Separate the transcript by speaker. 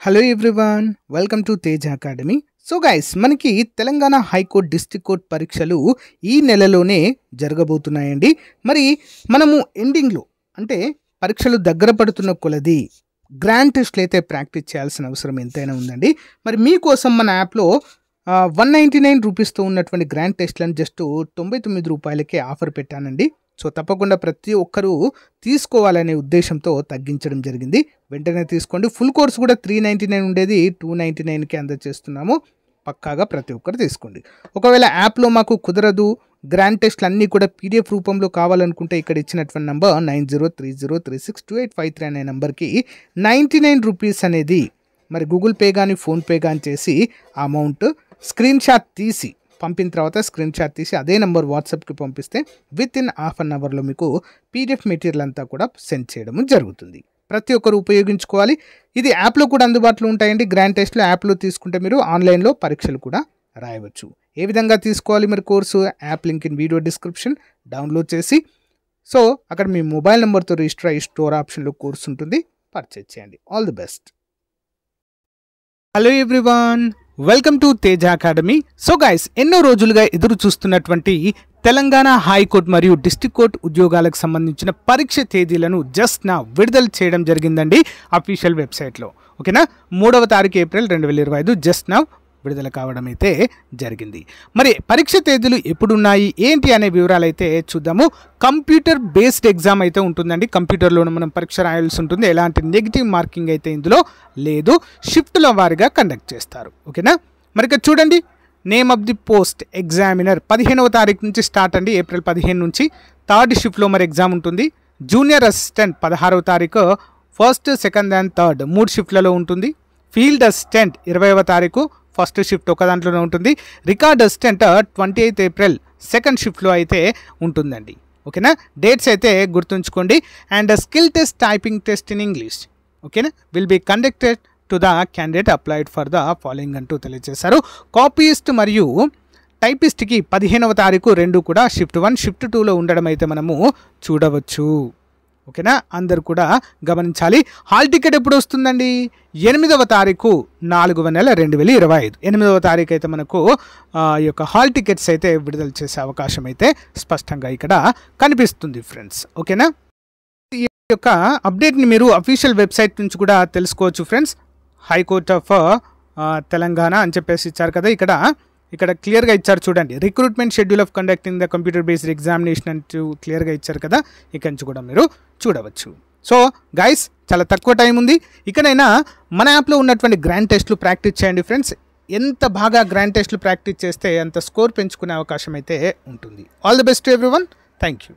Speaker 1: Hello everyone, welcome to Tej academy. So guys, మనకి Telangana high court district court పరీక్షలు ఈ నెలలోనే జరగబోతున్నాయండి. మరి మనము ఎండింగ్లో అంటే పరీక్షలు దగ్గర పడుతున్న కొలది గ్రాండ్ టెస్ట్లు అయితే ప్రాక్టీస్ చేయాల్సిన అవసరం ఎంతైనా ఉందండి. మరి మీకోసం మన యాప్లో 199 రూపీస్తో ఉన్నటువంటి గ్రాండ్ టెస్ట్లను జస్ట్ 99 రూపాయలకే ఆఫర్ పెట్టానండి. సో తప్పకుండా ప్రతి ఒక్కరూ తీసుకోవాలనే ఉద్దేశంతో తగ్గించడం జరిగింది. వెంటనే తీసుకోండి. ఫుల్ కోర్స్ కూడా 399 ఉండేది 299కి అందజేస్తున్నాము. పక్కాగా ప్రతి ఒక్కరు తీసుకోండి. ఒకవేళ యాప్లో మాకు కుదరదు, గ్రాండ్ టెస్ట్లు అన్నీ కూడా పీడిఎఫ్ రూపంలో కావాలనుకుంటే ఇక్కడ ఇచ్చినటువంటి నంబర్ 9030362853 అనే నెంబర్కి 99 రూపీస్ అనేది మరి గూగుల్ పే కానీ ఫోన్పే కానీ చేసి ఆ అమౌంట్ స్క్రీన్ షాట్ తీసి పంపిన తర్వాత అదే నెంబర్ వాట్సాప్కి పంపిస్తే విత్ ఇన్ హాఫ్ అన్ అవర్లో మీకు పీడిఎఫ్ మెటీరియల్ అంతా కూడా సెండ్ చేయడం జరుగుతుంది. ప్రతి ఒక్కరు ఉపయోగించుకోవాలి. ఇది యాప్లో కూడా అందుబాటులో ఉంటాయండి. గ్రాండ్ టెస్ట్లో యాప్లో తీసుకుంటే మీరు ఆన్లైన్లో పరీక్షలు కూడా రాయవచ్చు. ఏ విధంగా తీసుకోవాలి మరి course? App link in video description. Download చేసి సో అక్కడ మీ మొబైల్ నెంబర్తో రిజిస్టర్ అయ్యి స్టోర్ ఆప్షన్లో కోర్సు ఉంటుంది, పర్చేజ్ చేయండి. All the best. Hello everyone, welcome to Tej academy. So guys, ఎన్నో రోజులుగా ఎదురు చూస్తున్నటువంటి తెలంగాణ హైకోర్టు మరియు డిస్ట్రిక్ట్ కోర్టు ఉద్యోగాలకు సంబంధించిన పరీక్ష తేదీలను జస్ట్ నా విడుదల చేయడం జరిగిందండి అఫీషియల్ వెబ్సైట్లో. ఓకేనా, 3వ తారీఖు ఏప్రిల్ 2025 జస్ట్ నా విడుదల కావడం అయితే జరిగింది. మరి పరీక్ష తేదీలు ఎప్పుడున్నాయి ఏంటి అనే వివరాలు అయితే చూద్దాము. కంప్యూటర్ బేస్డ్ ఎగ్జామ్ అయితే ఉంటుందండి. కంప్యూటర్లోనే మనం పరీక్ష రాయాల్సి ఉంటుంది. ఎలాంటి నెగిటివ్ మార్కింగ్ అయితే ఇందులో లేదు. షిఫ్టుల వారీగా కండక్ట్ చేస్తారు. ఓకేనా, మరి ఇక్కడ చూడండి, name of the post examiner 15వ తారీఖు నుంచి స్టార్ట్ అండి. ఏప్రిల్ 15 నుంచి థర్డ్ షిఫ్ట్లో మరి ఎగ్జామ్ ఉంటుంది. జూనియర్ అసిస్టెంట్ 16వ తారీఖు, ఫస్ట్, సెకండ్ అండ్ థర్డ్ 3 షిఫ్ట్లలో ఉంటుంది. ఫీల్డ్ అసిస్టెంట్ 20వ తారీఖు, ఫస్ట్ షిఫ్ట్ ఒక దాంట్లోనే ఉంటుంది. రికార్డ్ అసిస్టెంట్ 28 ఏప్రిల్ సెకండ్ షిఫ్ట్లో అయితే ఉంటుందండి. ఓకేనా, డేట్స్ అయితే గుర్తుంచుకోండి. And skill test, typing test in English ఓకేనా will be conducted to the candidate applied for the following అంటూ తెలియజేశారు. కాపీయిస్ట్ మరియు టైపిస్ట్కి 15వ తారీఖు రెండు కూడా షిఫ్ట్ 1, షిఫ్ట్ 2లో ఉండడం అయితే మనము చూడవచ్చు. ఓకేనా, అందరు కూడా గమనించాలి. హాల్ టికెట్ ఎప్పుడు వస్తుందండి? 8వ తారీఖు 4వ నెల 2025. 8వ తారీఖు అయితే మనకు ఈ యొక్క హాల్ టికెట్స్ అయితే విడుదల చేసే అవకాశం అయితే స్పష్టంగా ఇక్కడ కనిపిస్తుంది ఫ్రెండ్స్. ఓకేనా, ఈ యొక్క అప్డేట్ని మీరు అఫీషియల్ వెబ్సైట్ నుంచి కూడా తెలుసుకోవచ్చు ఫ్రెండ్స్. హైకోర్ట్ ఆఫ్ తెలంగాణ అని చెప్పేసి ఇచ్చారు కదా, ఇక్కడ క్లియర్గా ఇచ్చారు చూడండి. Recruitment schedule of conducting the computer based examination అంటూ క్లియర్గా ఇచ్చారు కదా, ఇక్కడి నుంచి కూడా మీరు చూడవచ్చు. సో గైస్, చాలా తక్కువ టైం ఉంది. ఇకనైనా మన యాప్లో ఉన్నటువంటి గ్రాండ్ టెస్ట్లు ప్రాక్టీస్ చేయండి ఫ్రెండ్స్. ఎంత బాగా గ్రాండ్ టెస్ట్లు ప్రాక్టీస్ చేస్తే అంత స్కోర్ పెంచుకునే అవకాశం అయితే ఉంటుంది. All the best to everyone. Thank you.